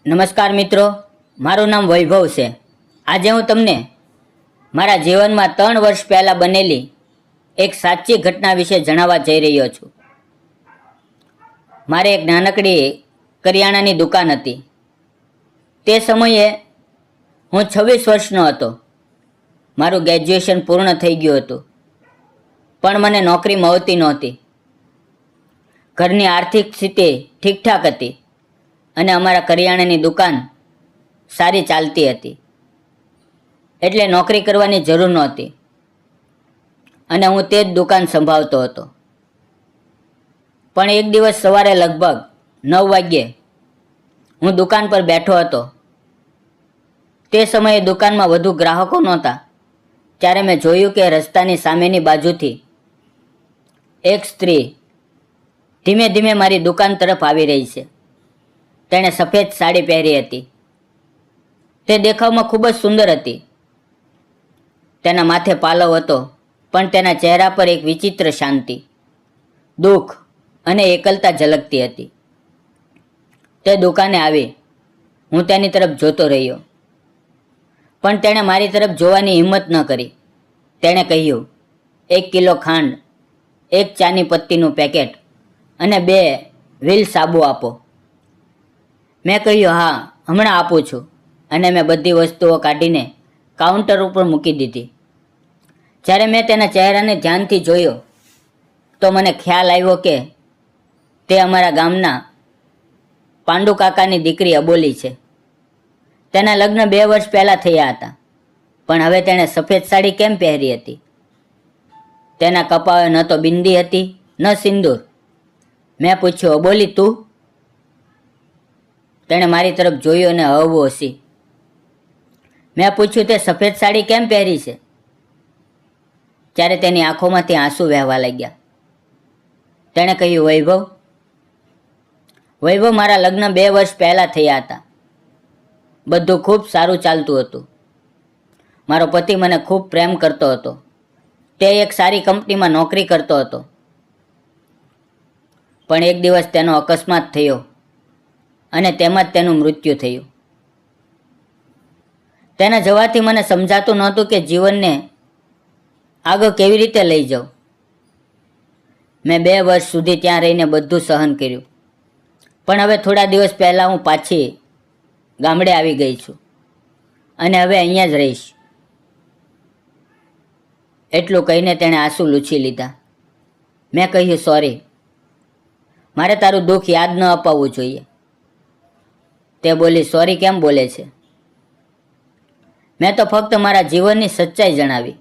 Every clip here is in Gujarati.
નમસ્કાર મિત્રો, મારું નામ વૈભવ છે. આજે હું તમને મારા જીવનમાં 3 વર્ષ પહેલાં બનેલી એક સાચી ઘટના વિશે જણાવવા જઈ રહ્યો છું. મારે એક નાનકડી કરિયાણાની દુકાન હતી. તે સમયે હું 26 વર્ષનો હતો. મારું ગ્રેજ્યુએશન પૂર્ણ થઈ ગયું હતું, પણ મને નોકરી મળતી નહોતી. ઘરની આર્થિક સ્થિતિ ઠીકઠાક હતી અને અમારા કરિયાણાની દુકાન સારી ચાલતી હતી, એટલે નોકરી કરવાની જરૂર નહોતી અને હું તે જ દુકાન સંભાળતો હતો. પણ એક દિવસ સવારે લગભગ 9 વાગ્યે હું દુકાન પર બેઠો હતો. તે સમયે દુકાનમાં વધુ ગ્રાહકો નહોતા. ત્યારે મેં જોયું કે રસ્તાની સામેની બાજુથી એક સ્ત્રી ધીમે ધીમે મારી દુકાન તરફ આવી રહી છે. તેણે સફેદ સાડી પહેરી હતી. તે દેખાવમાં ખૂબ જ સુંદર હતી. તેના માથે પાલવ હતો, પણ તેના ચહેરા પર એક વિચિત્ર શાંતિ, દુઃખ અને એકલતા ઝલકતી હતી. તે દુકાને આવી. હું તેની તરફ જોતો રહ્યો, પણ તેણે મારી તરફ જોવાની હિંમત ન કરી. તેણે કહ્યું, 1 કિલો ખાંડ, 1 ચાની પત્તીનું પેકેટ અને 2 વ્હીલ સાબુ આપો. મેં કહ્યું, હા, હમણાં આપું છું, અને મેં બધી વસ્તુઓ કાઢીને કાઉન્ટર ઉપર મૂકી દીધી. જ્યારે મેં તેના ચહેરાને ધ્યાનથી જોયો તો મને ખ્યાલ આવ્યો કે તે અમારા ગામના પાંડુ કાકાની દીકરી અબોલી છે. તેના લગ્ન 2 વર્ષ પહેલાં થયા હતા, પણ હવે તેણે સફેદ સાડી કેમ પહેરી હતી? તેના કપાળે ન તો બિંદી હતી, ન સિંદૂર. મેં પૂછ્યું, અબોલી તું? તેણે મારી તરફ જોયું અને હળવું હસી. મેં પૂછ્યું, તે સફેદ સાડી કેમ પહેરી છે? ત્યારે તેની આંખોમાંથી આંસુ વહેવા લાગ્યા. તેણે કહ્યું, વૈભવ, મારા લગ્ન 2 વર્ષ પહેલાં થયા હતા. બધું ખૂબ સારું ચાલતું હતું. મારો પતિ મને ખૂબ પ્રેમ કરતો હતો. તે એક સારી કંપનીમાં નોકરી કરતો હતો. પણ એક દિવસ તેનો અકસ્માત થયો અને તેમાં જ તેનું મૃત્યુ થયું. તેના જવાથી મને સમજાતું નહોતું કે જીવનને આગળ કેવી રીતે લઈ જાઉં. મેં 2 વર્ષ સુધી ત્યાં રહીને બધું સહન કર્યું, પણ હવે થોડા દિવસ પહેલાં હું પાછી ગામડે આવી ગઈ છું અને હવે અહીંયા જ રહીશ. એટલું કહીને તેણે આંસુ લૂછી લીધા. મેં કહ્યું, સોરી, મારે તારું દુઃખ યાદ ન અપાવવું જોઈએ. તે બોલી, સોરી કેમ બોલે છે? મેં તો ફક્ત મારા જીવનની સચ્ચાઈ જણાવી.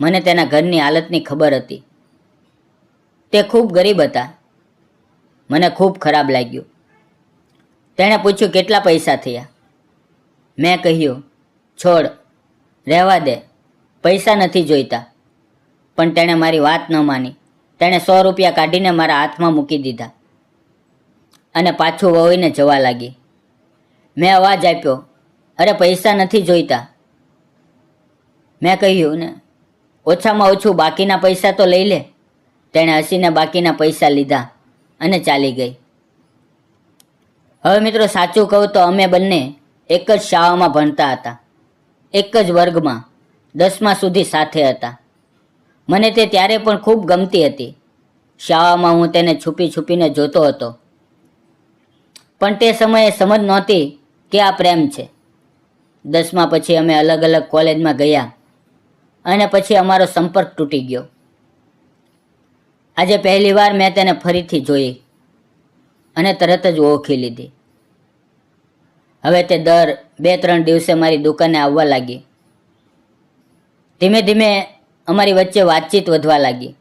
મને તેના ઘરની હાલતની ખબર હતી. તે ખૂબ ગરીબ હતા. મને ખૂબ ખરાબ લાગ્યું. તેણે પૂછ્યું, કેટલા પૈસા થયા? મેં કહ્યું, છોડ, રહેવા દે, પૈસા નથી જોઈતા. પણ તેણે મારી વાત ન માની. તેણે 100 રૂપિયા કાઢીને મારા હાથમાં મૂકી દીધા અને પાછું વળીને જવા લાગી. મેં અવાજ આપ્યો, અરે પૈસા નથી જોઈતા. મેં કહ્યું ને, ઓછામાં ઓછું બાકીના પૈસા તો લઈ લે. તેણે હસીને બાકીના પૈસા લીધા અને ચાલી ગઈ. હવે મિત્રો, સાચું કહું તો અમે બંને એક જ શાળામાં ભણતા હતા, એક જ વર્ગમાં 10મા સુધી સાથે હતા. મને તે ત્યારે પણ ખૂબ ગમતી હતી. શાળામાં હું તેને છુપી છુપીને જોતો હતો, પણ તે સમયે સમજ નહોતી કે આ પ્રેમ છે. 10મા પછી અમે અલગ અલગ કોલેજમાં ગયા અને પછી અમારો સંપર્ક તૂટી ગયો. આજે પહેલીવાર મેં તેને ફરીથી જોઈ અને તરત જ ઓળખી લીધી. હવે તે દર 2-3 દિવસે મારી દુકાને આવવા લાગી. ધીમે ધીમે અમારી વચ્ચે વાતચીત વધવા લાગી.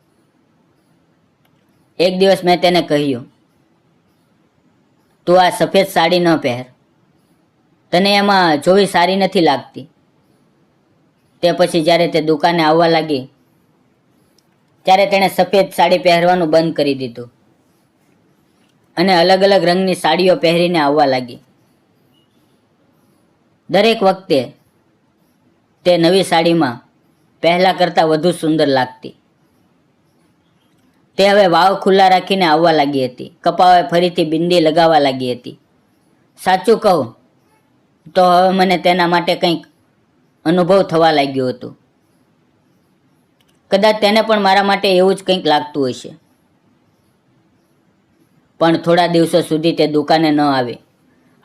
એક દિવસ મેં તેને કહ્યું, તું આ સફેદ સાડી ન પહેર, તને એમાં જોવી સારી નથી લાગતી. તે પછી જ્યારે તે દુકાને આવવા લાગી ત્યારે તેણે સફેદ સાડી પહેરવાનું બંધ કરી દીધું અને અલગ અલગ રંગની સાડીઓ પહેરીને આવવા લાગી. દરેક વખતે તે નવી સાડીમાં પહેલાં કરતાં વધુ સુંદર લાગતી. તે હવે વાવ ખુલ્લા રાખીને આવવા લાગી હતી. કપાળે ફરીથી બિંદી લગાવવા લાગી હતી. સાચું કહું તો હવે મને તેના માટે કંઈક અનુભવ થવા લાગ્યું હતું. કદાચ તેને પણ મારા માટે એવું જ કંઈક લાગતું હશે. પણ થોડા દિવસો સુધી તે દુકાને ન આવે.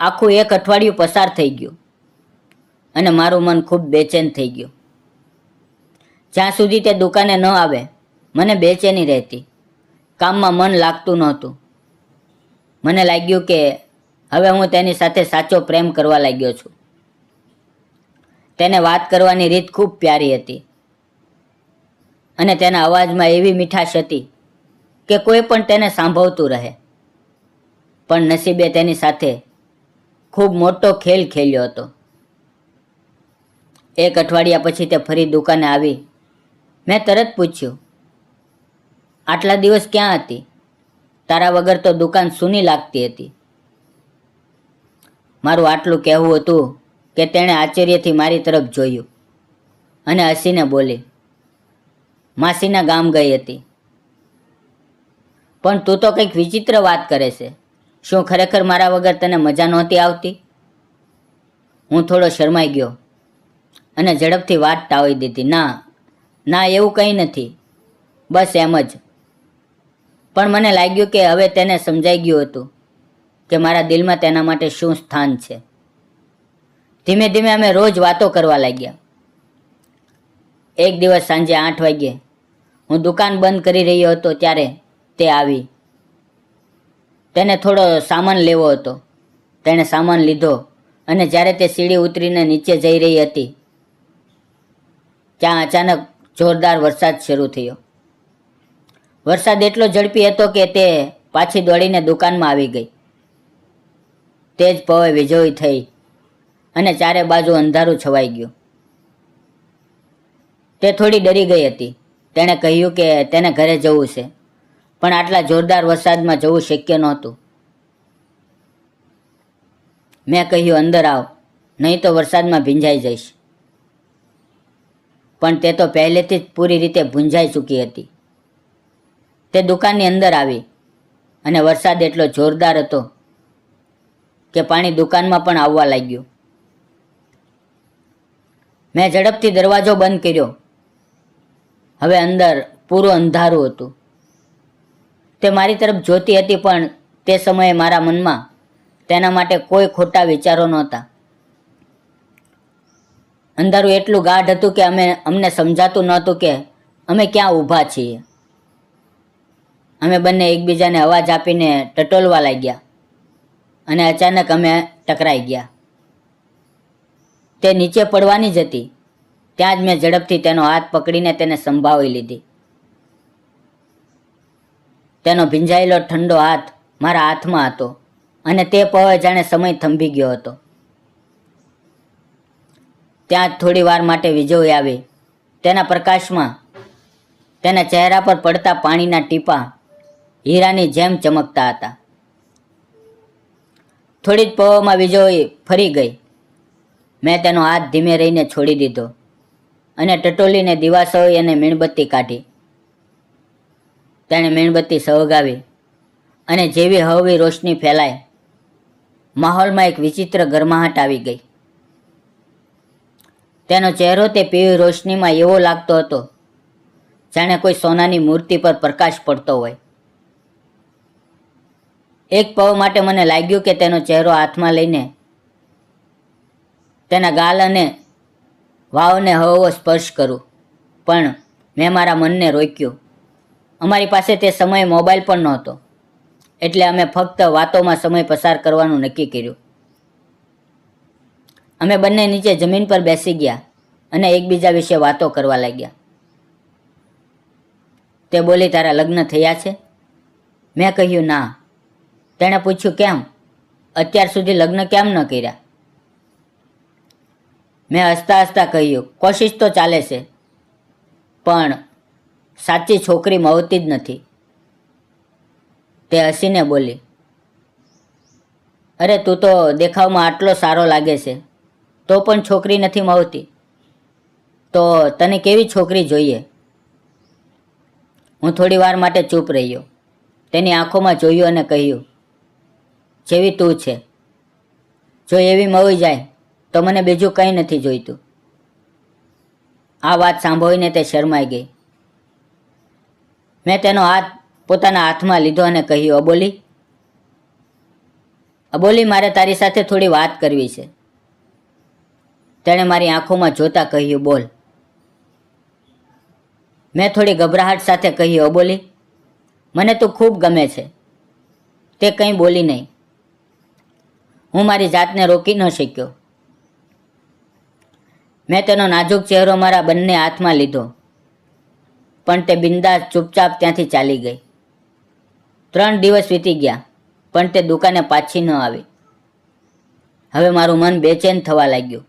આખું એક અઠવાડિયું પસાર થઈ ગયું અને મારું મન ખૂબ બેચેન થઈ ગયું. જ્યાં સુધી તે દુકાને ન આવે મને બેચેની રહેતી. કામમાં મન લાગતું નહોતું. મને લાગ્યું કે હવે હું તેની સાથે સાચો પ્રેમ કરવા લાગ્યો છું. તેને વાત કરવાની રીત ખૂબ પ્યારી હતી અને તેના અવાજમાં એવી મીઠાશ હતી કે કોઈ પણ તેને સાંભળતું રહે. પણ નસીબે તેની સાથે ખૂબ મોટો ખેલ ખેલ્યો હતો. એક અઠવાડિયા પછી તે ફરી દુકાને આવી. મેં તરત પૂછ્યું, આટલા દિવસ ક્યાં હતી? તારા વગર તો દુકાન સૂની લાગતી હતી. મારું આટલું કહેવું હતું કે તેણે આશ્ચર્યથી મારી તરફ જોયું અને હસીને બોલી, માસીના ગામ ગઈ હતી. પણ તું તો કંઈક વિચિત્ર વાત કરે છે. શું ખરેખર મારા વગર તને મજા નહોતી આવતી? હું થોડો શરમાઈ ગયો અને ઝડપથી વાત ટાળી દીધી. ના એવું કંઈ નથી, બસ એમ જ. પણ મને લાગ્યું કે હવે તેને સમજાઈ ગયું હતું કે મારા દિલમાં તેના માટે શું સ્થાન છે. ધીમે ધીમે અમે રોજ વાતો કરવા લાગ્યા. એક દિવસ સાંજે 8 વાગ્યે હું દુકાન બંધ કરી રહ્યો હતો ત્યારે તે આવી. તેને થોડો સામાન લેવો હતો. તેણે સામાન લીધો અને જ્યારે તે સીડી ઉતરીને નીચે જઈ રહી હતી ત્યાં અચાનક જોરદાર વરસાદ શરૂ થયો. વરસાદ એટલો ઝડપી હતો કે તે પાછી દોડીને દુકાનમાં આવી ગઈ. તે જ પવે વીજળી થઈ અને ચારે બાજુ અંધારું છવાઈ ગયું. તે થોડી ડરી ગઈ હતી. તેણે કહ્યું કે તેને ઘરે જવું છે, પણ આટલા જોરદાર વરસાદમાં જવું શક્ય નહોતું. મેં કહ્યું, અંદર આવ, નહીં તો વરસાદમાં ભીંજાઈ જઈશ. પણ તે તો પહેલેથી જ પૂરી રીતે ભૂંજાઈ ચૂકી હતી. તે દુકાનની અંદર આવી અને વરસાદ એટલો જોરદાર હતો કે પાણી દુકાનમાં પણ આવવા લાગ્યું. મેં ઝડપથી દરવાજો બંધ કર્યો. હવે અંદર પૂરું અંધારું હતું. તે મારી તરફ જોતી હતી, પણ તે સમયે મારા મનમાં તેના માટે કોઈ ખોટા વિચારો નહોતા. અંધારું એટલું ગાઢ હતું કે અમને સમજાતું નહોતું કે અમે ક્યાં ઊભા છીએ. અમે બંને એકબીજાને અવાજ આપીને ટટોલવા લાગ્યા અને અચાનક અમે ટકરાઈ ગયા. તે નીચે પડવાની જ હતી. ત્યાં જ મેં ઝડપથી તેનો હાથ પકડીને તેને સંભાળી લીધી. તેનો ભીંજાયેલો ઠંડો હાથ મારા હાથમાં હતો અને તે પવે જાણે સમય થંભી ગયો હતો. ત્યાં જ થોડી વાર માટે વીજળી આવી. તેના પ્રકાશમાં તેના ચહેરા પર પડતા પાણીના ટીપાં હીરાની જેમ ચમકતા હતા. થોડી જ પવનમાં વીજળી ફરી ગઈ. મેં તેનો હાથ ધીમે રહીને છોડી દીધો અને ટટોલીને દિવાસળી અને મીણબત્તી કાઢી. તેણે મીણબત્તી સળગાવી અને જેવી હળવી રોશની ફેલાઈ, માહોલમાં એક વિચિત્ર ગરમાહટ આવી ગઈ. તેનો ચહેરો તે પીળી રોશનીમાં એવો લાગતો હતો જાણે કોઈ સોનાની મૂર્તિ પર પ્રકાશ પડતો હોય. એક પળ માટે મને લાગ્યું કે તેનો ચહેરો હાથમાં લઈને તેના ગાલ અને વાવને હળવો સ્પર્શ કરું, પણ મેં મારા મનને રોક્યું. અમારી પાસે તે સમયે મોબાઈલ પણ નહોતો, એટલે અમે ફક્ત વાતોમાં સમય પસાર કરવાનું નક્કી કર્યું. અમે બંને નીચે જમીન પર બેસી ગયા અને એકબીજા વિશે વાતો કરવા લાગ્યા. તે બોલી, તારા લગ્ન થયા છે? મેં કહ્યું, ના. તેણે પૂછ્યું, કેમ? અત્યાર સુધી લગ્ન કેમ ન કર્યા? મેં હસતા હસતા કહ્યું, કોશિશ તો ચાલે છે, પણ સાચી છોકરી મળતી જ નથી. તે હસીને બોલી, અરે તું તો દેખાવમાં આટલો સારો લાગે છે, તો પણ છોકરી નથી મળતી. તો તને કેવી છોકરી જોઈએ? હું થોડી વાર માટે ચૂપ રહ્યો. તેની આંખોમાં જોયું અને કહ્યું, જેવી તું છે. જો એવી મળી જાય તો મને બીજું કંઈ નથી જોઈતું. આ વાત સાંભળીને તે શરમાઈ ગઈ. મેં તેનો હાથ પોતાના હાથમાં લીધો અને કહ્યું, અબોલી, અબોલી, મારે તારી સાથે થોડી વાત કરવી છે. તેણે મારી આંખોમાં જોતા કહ્યું, બોલ. મેં થોડી ગભરાહટ સાથે કહ્યું, અબોલી, મને તું ખૂબ ગમે છે. તે કંઈ બોલી નહીં. હું મારી જાતને રોકી ન શક્યો. મેં તેનો નાજુક ચહેરો મારા બંને હાથમાં લીધો, પણ તે બિંદાસ ચૂપચાપ ત્યાંથી ચાલી ગઈ. 3 દિવસ વીતી ગયા, પણ તે દુકાને પાછી ન આવી. હવે મારું મન બેચેન થવા લાગ્યું.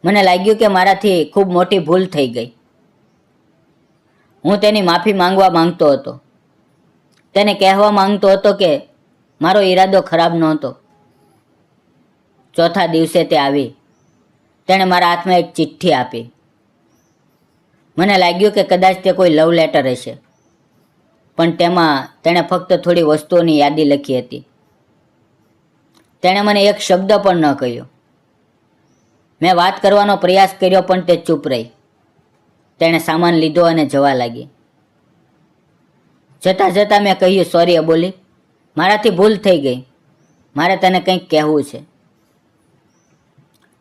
મને લાગ્યું કે મારાથી ખૂબ મોટી ભૂલ થઈ ગઈ. હું તેની માફી માંગવા માંગતો હતો. તેને કહેવા માંગતો હતો કે મારો ઈરાદો ખરાબ નહોતો. ચોથા દિવસે તે આવી. તેણે મારા હાથમાં એક ચિઠ્ઠી આપી. મને લાગ્યું કે કદાચ તે કોઈ લવ લેટર હશે, પણ તેમાં તેણે ફક્ત થોડી વસ્તુઓની યાદી લખી હતી. તેણે મને એક શબ્દ પણ ન કહ્યો. મેં વાત કરવાનો પ્રયાસ કર્યો, પણ તે ચૂપ રહી. તેણે સામાન લીધો અને જવા લાગી. જતાં જતાં મેં કહ્યું, સોરી અબોલી, મારાથી ભૂલ થઈ ગઈ. મારે તને કંઈક કહેવું છે.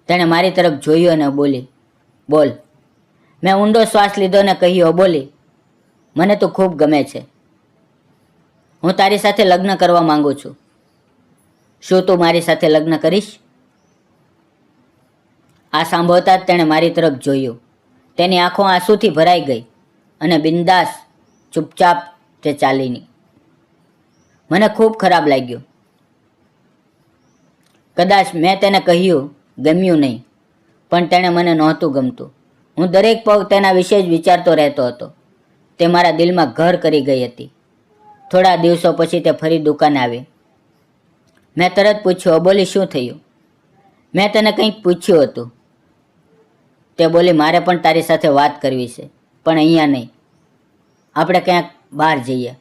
તેણે મારી તરફ જોયું અને બોલી, બોલ. મેં ઊંડો શ્વાસ લીધો અને કહ્યું, અબોલી, મને તું ખૂબ ગમે છે. હું તારી સાથે લગ્ન કરવા માંગુ છું. શું તું મારી સાથે લગ્ન કરીશ? આ સાંભળતા જ તેણે મારી તરફ જોયું. તેની આંખો આંસુથી ભરાઈ ગઈ અને બિંદાસ ચૂપચાપ તે ચાલીની. મને ખૂબ ખરાબ લાગ્યું. કદાચ મેં તેને કહ્યું ગમ્યું નહીં, પણ તેણે મને નહોતું ગમતું. હું દરેક પગ તેના વિશે જ વિચારતો રહેતો હતો. તે મારા દિલમાં ઘર કરી ગઈ હતી. થોડા દિવસો પછી તે ફરી દુકાને આવી. મેં તરત પૂછ્યું, અબોલી, શું થયું? મેં તને કંઈક પૂછ્યું હતું. તે બોલી, મારે પણ તારી સાથે વાત કરવી છે, પણ અહીંયા નહીં. આપણે ક્યાંક બહાર જઈએ.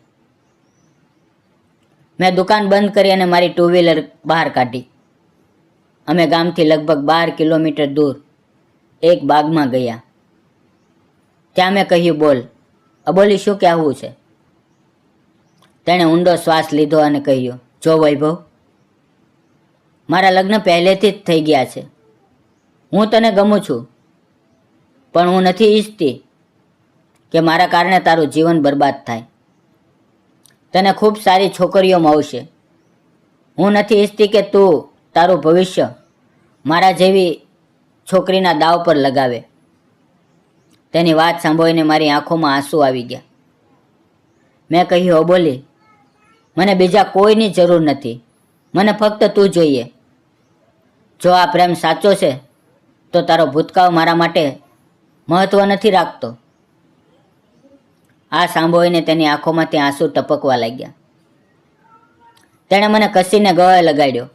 મેં દુકાન બંધ કરી અને મારી 2 વ્હીલર બહાર કાઢી. અમે ગામથી લગભગ 12 કિલોમીટર દૂર એક બાગમાં ગયા. ત્યાં મેં કહ્યું, બોલ અબોલી, શું કહેવું છે? તેણે ઊંડો શ્વાસ લીધો અને કહ્યું, જો વૈભવ, મારા લગ્ન પહેલેથી જ થઈ ગયા છે. હું તને ગમું છું, પણ હું નથી ઈચ્છતી કે મારા કારણે તારું જીવન બરબાદ થાય. તને ખૂબ સારી છોકરીઓ મળશે. હું નથી ઈચ્છતી કે તું તારું ભવિષ્ય મારા જેવી છોકરીના દાવ પર લગાવે. તેની વાત સાંભળીને મારી આંખોમાં આંસુ આવી ગયા. મેં કહ્યું, અબોલી, મને બીજા કોઈની જરૂર નથી. મને ફક્ત તું જોઈએ. જો આ પ્રેમ સાચો છે તો તારો ભૂતકાળ મારા માટે મહત્વ નથી રાખતો. આ સાંભળીને તેની આંખોમાંથી આંસુ ટપકવા લાગ્યા. તેણે મને કસીને ગળે લગાડ્યો.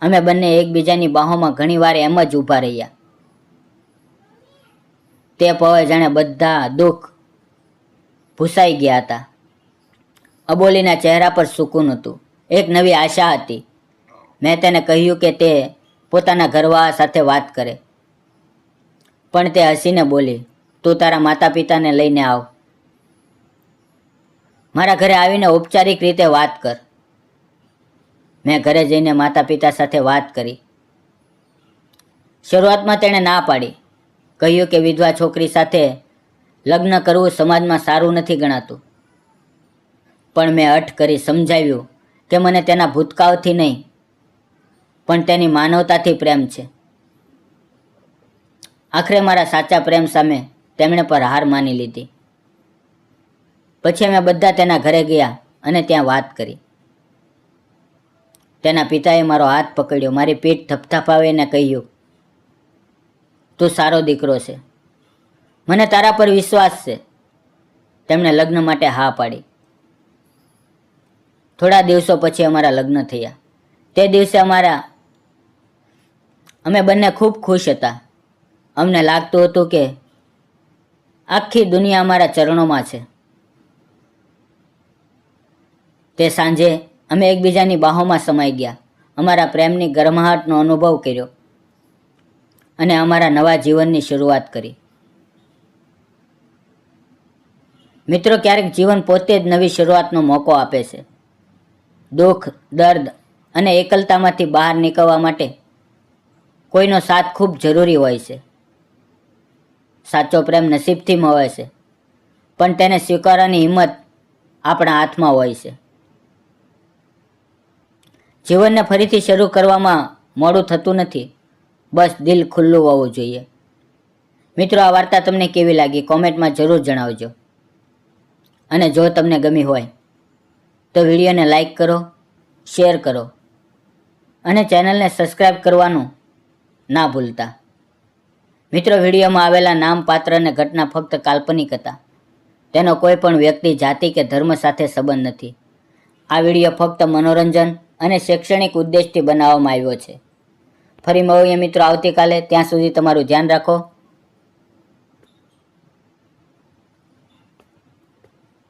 અમે બંને એકબીજાની બાહોમાં ઘણીવાર એમ જ ઊભા રહ્યા. તે પવે જાણે બધા દુઃખ ભૂસાઈ ગયા હતા. અબોલીના ચહેરા પર સુકૂન હતું. એક નવી આશા હતી. મેં તેને કહ્યું કે તે પોતાના ઘરવાળા સાથે વાત કરે, પણ તે હસીને બોલી, તું તારા માતા પિતાને લઈને આવ. મારા ઘરે આવીને ઔપચારિક રીતે વાત કર. મેં ઘરે જઈને માતા પિતા સાથે વાત કરી. શરૂઆતમાં તેણે ના પાડી. કહ્યું કે વિધવા છોકરી સાથે લગ્ન કરવું સમાજમાં સારું નથી ગણાતું. પણ મેં હઠ કરી સમજાવ્યું કે મને તેના ભૂતકાળથી નહીં, પણ તેની માનવતાથી પ્રેમ છે. આખરે મારા સાચા પ્રેમ સામે તેમણે પર હાર માની લીધી. પછી અમે બધા તેના ઘરે ગયા અને ત્યાં વાત કરી. તેના પિતાએ મારો હાથ પકડ્યો, મારી પીઠ થપથપાવીને કહ્યું, તું સારો દીકરો છે. મને તારા પર વિશ્વાસ છે. તેમણે લગ્ન માટે હા પાડી. થોડા દિવસો પછી અમારા લગ્ન થયા. તે દિવસે અમે બંને ખૂબ ખુશ હતા. અમને લાગતું હતું કે આખી દુનિયા અમારા ચરણોમાં છે. તે સાંજે અમે એકબીજાની બાહોમાં સમાઈ ગયા. અમારા પ્રેમની ગરમાહટનો અનુભવ કર્યો અને અમારા નવા જીવનની શરૂઆત કરી. મિત્રો, ક્યારેક જીવન પોતે જ નવી શરૂઆતનો મોકો આપે છે. દુઃખ, દર્દ અને એકલતામાંથી બહાર નીકળવા માટે કોઈનો સાથ ખૂબ જરૂરી હોય છે. સાચો પ્રેમ નસીબથી મળે છે, પણ તેને સ્વીકારવાની હિંમત આપણા હાથમાં હોય છે. જીવનને ફરીથી શરૂ કરવામાં મોડું થતું નથી, બસ દિલ ખુલ્લું હોવું જોઈએ. મિત્રો, આ વાર્તા તમને કેવી લાગી કોમેન્ટમાં જરૂર જણાવજો. અને જો તમને ગમી હોય તો વિડીયોને લાઈક કરો, શેર કરો અને ચેનલને સબસ્ક્રાઈબ કરવાનું ના ભૂલતા. મિત્રો, વિડીયોમાં આવેલા નામ, પાત્ર અને ઘટના ફક્ત કાલ્પનિક હતા. તેનો કોઈ પણ વ્યક્તિ, જાતિ કે ધર્મ સાથે સંબંધ નથી. આ વિડીયો ફક્ત મનોરંજન અને શૈક્ષણિક ઉદ્દેશથી બનાવવામાં આવ્યો છે. ફરી મળીએ મિત્રો આવતીકાલે. ત્યાં સુધી તમારું ધ્યાન રાખો.